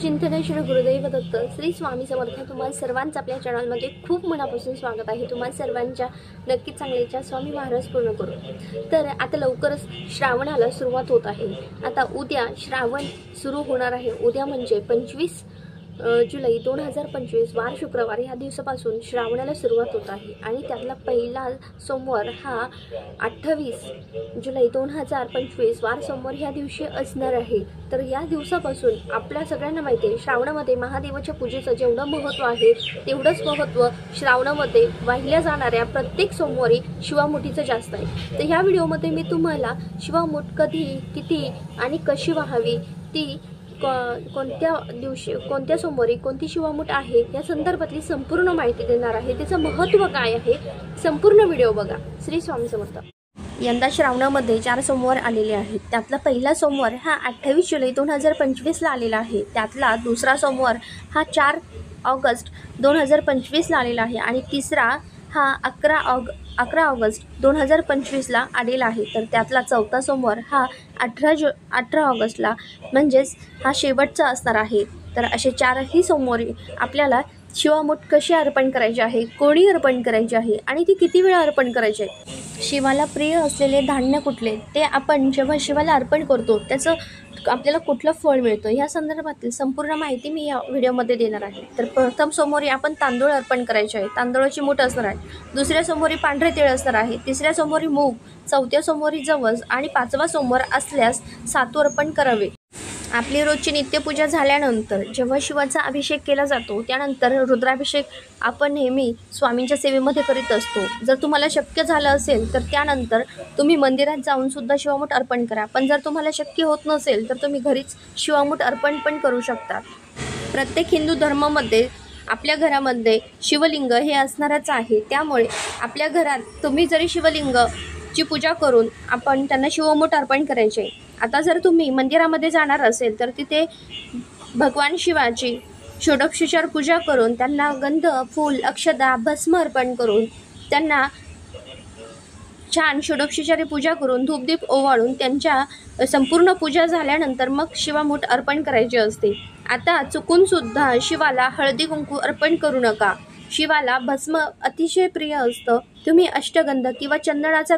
चिंतन श्री गुरुदेव दत्त श्री स्वामी समर्थ तुम्हाला सर्वांचं आपल्या चॅनलमध्ये खूप मनापासून स्वागत आहे। तुम्हाला सर्वांच्या नक्कीच चांगल्याच्या स्वामी महाराज पूर्ण करू। तर आता लवकरच श्रावणाला सुरुवात होत आहे। आता उद्या श्रावण सुरू होणार आहे। उद्या म्हणजे 25 जुलै 2025 वार शुक्रवार या दिवसापासून श्रावणाला सुरुवात होत आहे आणि त्यातला पहिला सोमवार हा 28 जुलै 2025 वार सोमवार या दिवशी असणार आहे। तर या दिवसापासून आपल्या सगळ्यांना माहिती आहे श्रावणामध्ये महादेवाच्या पूजेचं जेवढं महत्त्व आहे तेवढंच महत्त्व श्रावणामध्ये वाहिल्या जाणाऱ्या प्रत्येक सोमवारी शिवामुठीचं जास्त आहे। तर ह्या व्हिडिओमध्ये मी तुम्हाला शिवामुठ कधी किती आणि कशी वाहावी ती कोणत्या दिवशी कोणत्या सोमवारी कोणती शिवामुठ आहे या संदर्भातली संपूर्ण माहिती देणार आहे। त्याचं महत्त्व काय आहे संपूर्ण व्हिडिओ बघा। श्री स्वामी समर्थ। यंदा श्रावणामध्ये 4 सोमवार आलेले आहेत। त्यातला पहिला सोमवार हा 28 जुलै 2025 ला आलेला आहे। त्यातला दुसरा सोमवार हा 4 ऑगस्ट 2025 ला आलेला आहे आणि तिसरा हा 11 ऑगस्ट 2025 ला आलेला आहे। तर त्यातला चौथा सोमवार हा 18 ऑगस्टला म्हणजेच हा शेवटचा असणार आहे। तर असे 4ही सोमवारी आपल्याला शिवामुठ कशी अर्पण करायची आहे, कोणी अर्पण करायची आहे आणि ती किती वेळा अर्पण करायची आहे, शिवाला प्रिय असलेले धान्य कुठले, ते आपण जेव्हा शिवाला अर्पण करतो त्याचं आपल्याला कुठलं फळ मिळतं या संदर्भातील संपूर्ण माहिती मी या व्हिडिओमध्ये देणार आहे। तर प्रथम सोमवारी आपण तांदूळ अर्पण करायचे आहे, तांदूळाची मूठ असणार आहे। दुसऱ्या सोमवारी पांढरे तीळ असणार आहे। तिसऱ्या सोमवारी मूग, चौथ्या सोमवारी जवस आणि 5वा सोमवार असल्यास सातू अर्पण करावे। आपली रोजची नित्यपूजा झाल्यानंतर जेव्हा शिवाचा अभिषेक केला जातो त्यानंतर रुद्राभिषेक आपण नेहमी स्वामींच्या सेवेमध्ये करीत असतो। जर तुम्हाला शक्य झालं असेल तर त्यानंतर तुम्ही मंदिरात जाऊन सुद्धा शिवामुठ अर्पण करा, पण जर तुम्हाला शक्य होत नसेल तर तुम्ही घरीच शिवामुठ अर्पण पण करू शकता। प्रत्येक हिंदू धर्मामध्ये आपल्या घरामध्ये शिवलिंग हे असणारच आहे। त्यामुळे आपल्या घरात तुम्ही जरी शिवलिंगची पूजा करून आपण त्यांना शिवमुठ अर्पण करायचे। आता जर तुम्ही मंदिरामध्ये जाणार असेल तर तिथे भगवान शिवाची षोडशोपचार पूजा करून त्यांना गंध, फूल, अक्षता, भस्म अर्पण करून त्यांना छान षोडशोपचारी पूजा करून धूपदीप ओवाळून त्यांच्या संपूर्ण पूजा झाल्यानंतर मग शिवामुठ अर्पण करायचे असते। आता चुकून सुद्धा शिवाला हळदी कुंकू अर्पण करू नका। शिवाला भस्म अतिशय प्रिय असतं। तुम्ही अष्टगंध किंवा चंदनाचा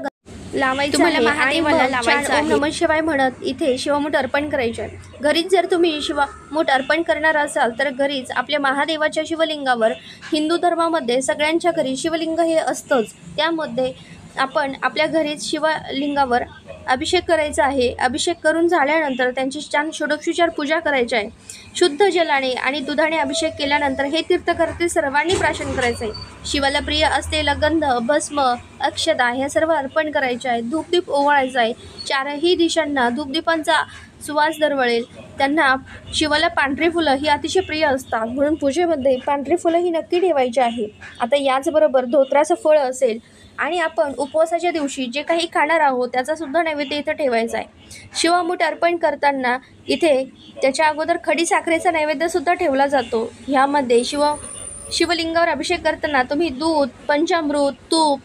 लावायचा आहे आणि ओम नमः शिवाय म्हणत इथे शिवमुठ अर्पण करायचे आहे। घरीच जर तुम्ही शिवमुठ अर्पण करणार असाल तर घरीच आपल्या महादेवाच्या शिवलिंगावर, हिंदू धर्मामध्ये सगळ्यांच्या घरी शिवलिंग हे असतंच, त्यामध्ये आपण आपल्या घरीच शिवलिंगावर अभिषेक करायचा आहे। अभिषेक करून झाल्यानंतर त्यांची छान षोडशोपचार पूजा करायची आहे। शुद्ध जलाने आणि दुधाने अभिषेक केल्यानंतर हे तीर्थकर्ते सर्वांनी प्राशन करायचं आहे। शिवाला प्रिय असलेलं गंध, भस्म, अक्षता हे सर्व अर्पण करायचे आहे। धूपदीप ओवाळायचा आहे। 4ही दिशांना धूपदीपांचा सुवास दरवळेल। त्यांना शिवाला पांढरी फुलं ही अतिशय प्रिय असतात म्हणून पूजेमध्ये पांढरी फुलं ही नक्की ठेवायची आहे। आता याचबरोबर धोत्राचं फळ असेल आणि आपण उपवासाच्या दिवशी जे काही खाणार आहोत त्याचा सुद्धा नैवेद्य इथं ठेवायचा आहे। शिवामुठ अर्पण करताना इथे त्याच्या अगोदर खडी साखरेचा नैवेद्य सुद्धा ठेवला जातो। ह्यामध्ये शिवलिंगावर अभिषेक करताना तुम्ही दूध, पंचामृत, तूप,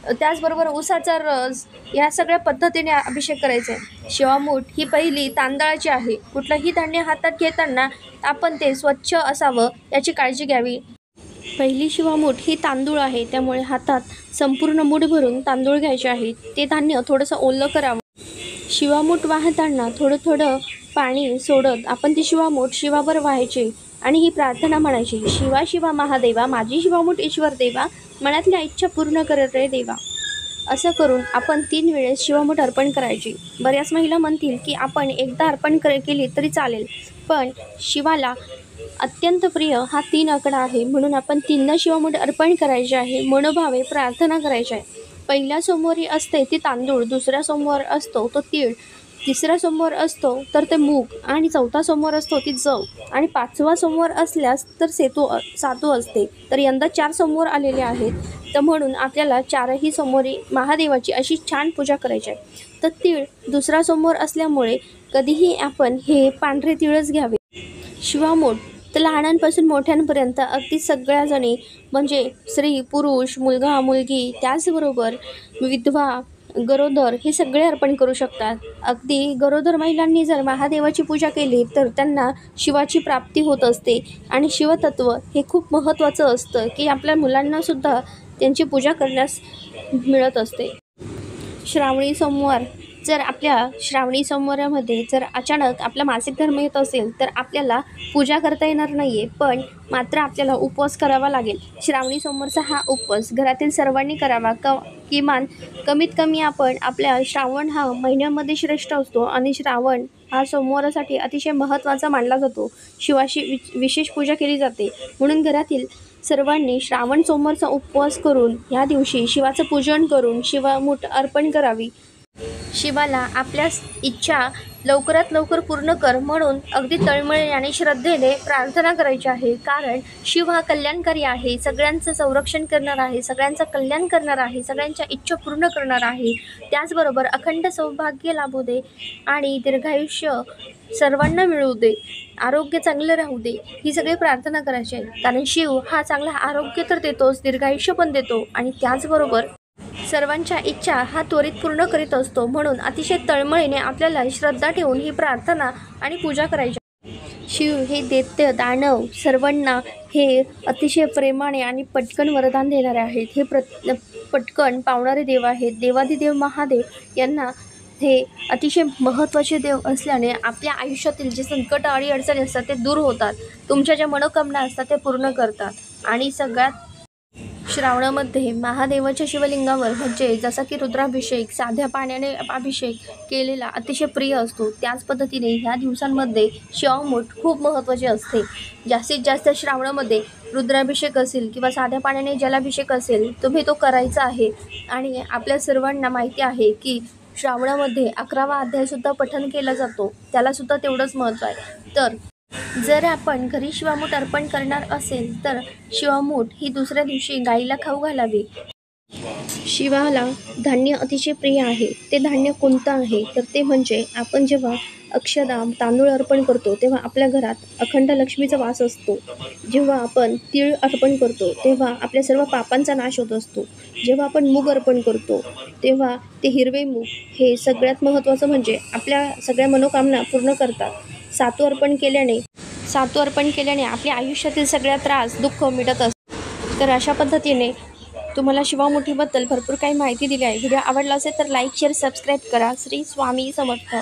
त्याचबरोबर उसाचा रस या सगळ्या पद्धतीने अभिषेक करायचा आहे। शिवामुठ ही पहिली तांदळाची आहे। कुठलंही धान्य हातात घेताना आपण ते स्वच्छ असावं याची काळजी घ्यावी। पहिली शिवामुठ ही तांदूळ आहे, त्यामुळे हातात संपूर्ण मूठ भरून तांदूळ घ्यायचे आहेत। ते धान्य थोडंसं ओलं करावं। शिवामुठ वाहताना थोडं थोडं पाणी सोडत आपण ती शिवामुठ शिवावर व्हायची आणि ही प्रार्थना म्हणायची, शिवा शिवा महादेवा, माझी शिवामुठ ईश्वर देवा, मनातल्या इच्छा पूर्ण कर रे देवा। असं करून आपण 3 वेळेस शिवामुठ अर्पण करायची। बऱ्याच महिला म्हणतील की आपण एकदा अर्पण केली तरी चालेल, पण शिवाला अत्यंत प्रिय हा 3 आकडा आहे म्हणून आपण 3 शिवामुठ अर्पण करायचे आहे। मनोभावे प्रार्थना करायची आहे। पहिल्या सोमवारी असते ती तांदूळ, दुसरा सोमवार असतो तो तीळ, तिसरा सोमवार असतो तर ते मूग आणि चौथा सोमवार असतो ती जव आणि 5वा सोमवार असल्यास तर सातू असते। तर यंदा 4 सोमवार आलेले आहेत, तर म्हणून आपल्याला 4ही सोमवारी महादेवाची अशी छान पूजा करायची आहे। तर तीळ दुसरा सोमवार असल्यामुळे कधीही आपण हे पांढरे तीळच घ्यावे। शिवामुठ तर लहानांपासून मोठ्यांपर्यंत अगदी सगळ्याजणी म्हणजे स्त्री, पुरुष, मुलगा, मुलगी, त्याचबरोबर विधवा, गरोदर हे सगळे अर्पण करू शकतात. अगदी गरोदर महिलांनी जर महादेवाची पूजा केली तर त्यांना शिवाची प्राप्ती होत असते. आणि शिवतत्व हे खूप महत्त्वाचं असतं की आपल्या मुलांनासुद्धा त्यांची पूजा करण्यास मिळत असते. श्रावणी सोमवार, जर आपल्या श्रावणी सोमवारामध्ये जर अचानक आपला मासिक धर्म येत असेल तर आपल्याला पूजा करता येणार नाही आहे, पण मात्र आपल्याला उपवास करावा लागेल. श्रावणी सोमवारचा हा उपवास घरातील सर्वांनी करावा. किमान कमीत कमी आपण आपल्या श्रावण हा महिन्यामध्ये श्रेष्ठ असतो आणि श्रावण हा सोमवारासाठी अतिशय महत्त्वाचा मानला जातो. शिवाची विशेष पूजा केली जाते, म्हणून घरातील सर्वांनी श्रावण सोमवारचा उपवास करून ह्या दिवशी शिवाचं पूजन करून शिवामूठ अर्पण करावी. शिवाला आपल्या इच्छा लवकरात लवकर पूर्ण कर म्हणून अगदी तळमळीने आणि श्रद्धेने प्रार्थना करायची आहे. कारण शिव हा कल्याणकारी आहे, सगळ्यांचं संरक्षण करणार आहे, सगळ्यांचं कल्याण करणार आहे, सगळ्यांच्या इच्छा पूर्ण करणार आहे. त्याचबरोबर अखंड सौभाग्य लाभू दे आणि दीर्घायुष्य सर्वांना मिळू दे, आरोग्य चांगलं राहू दे, ही सगळी प्रार्थना करायची आहे. कारण शिव हा चांगला आरोग्य तर देतोच, दीर्घायुष्य पण देतो आणि त्याचबरोबर सर्वांच्या इच्छा हा त्वरित पूर्ण करीत असतो. म्हणून अतिशय तळमळीने आपल्याला श्रद्धा ठेवून ही प्रार्थना आणि पूजा करायची. शिव हे दैत्य दानव सर्वांना हे अतिशय प्रेमाने आणि पटकन वरदान देणारे आहेत. हे पटकन पावणारे देव आहेत. देवादिदेव महादेव यांना हे अतिशय महत्त्वाचे देव असल्याने आपल्या आयुष्यातील जे संकट आणि अडचणी असतात ते दूर होतात. तुमच्या ज्या मनोकामना असतात ते पूर्ण करतात. आणि सगळ्यात श्रावणामध्ये महादेवाच्या शिवलिंगावर म्हणजे जसा की रुद्राभिषेक, साध्या पाण्याने अभिषेक केलेला अतिशय प्रिय असतो. त्याच पद्धतीने ह्या दिवसांमध्ये शिवामूठ खूप महत्त्वाचे असते. जास्तीत जास्त श्रावणामध्ये रुद्राभिषेक असेल किंवा साध्या पाण्याने जलाभिषेक असेल, तुम्ही तो करायचा आहे. आणि आपल्या सर्वांना माहिती आहे की श्रावणामध्ये 11वा अध्यायसुद्धा पठण केला जातो, त्यालासुद्धा तेवढंच महत्त्व आहे. तर जर आपण घरी शिवामूठ अर्पण करणार असेल तर शिवामूठ ही दुसऱ्या दिवशी गाईला खाऊ घालावी. शिवाला धान्य अतिशय प्रिय आहे. ते धान्य कोणतं आहे तर ते म्हणजे आपण जेव्हा अक्षदा तांदूळ अर्पण करतो तेव्हा आपल्या घरात अखंड लक्ष्मीचा वास असतो. जेव्हा आपण तीळ अर्पण करतो तेव्हा आपल्या सर्व पापांचा नाश होत असतो. जेव्हा आपण मूग अर्पण करतो तेव्हा ते हिरवे मूग हे सगळ्यात महत्त्वाचं म्हणजे आपल्या सगळ्या मनोकामना पूर्ण करतात. सातू अर्पण केल्याने आपल्या आयुष्यातील सगळ्या त्रास दुःख मिटत असते. तर अशा पद्धतीने तुम्हाला शिवामुठीबद्दल भरपूर काही माहिती दिली आहे. व्हिडिओ आवडला असेल तर लाईक शेअर सबस्क्राईब करा. श्री स्वामी समर्थ.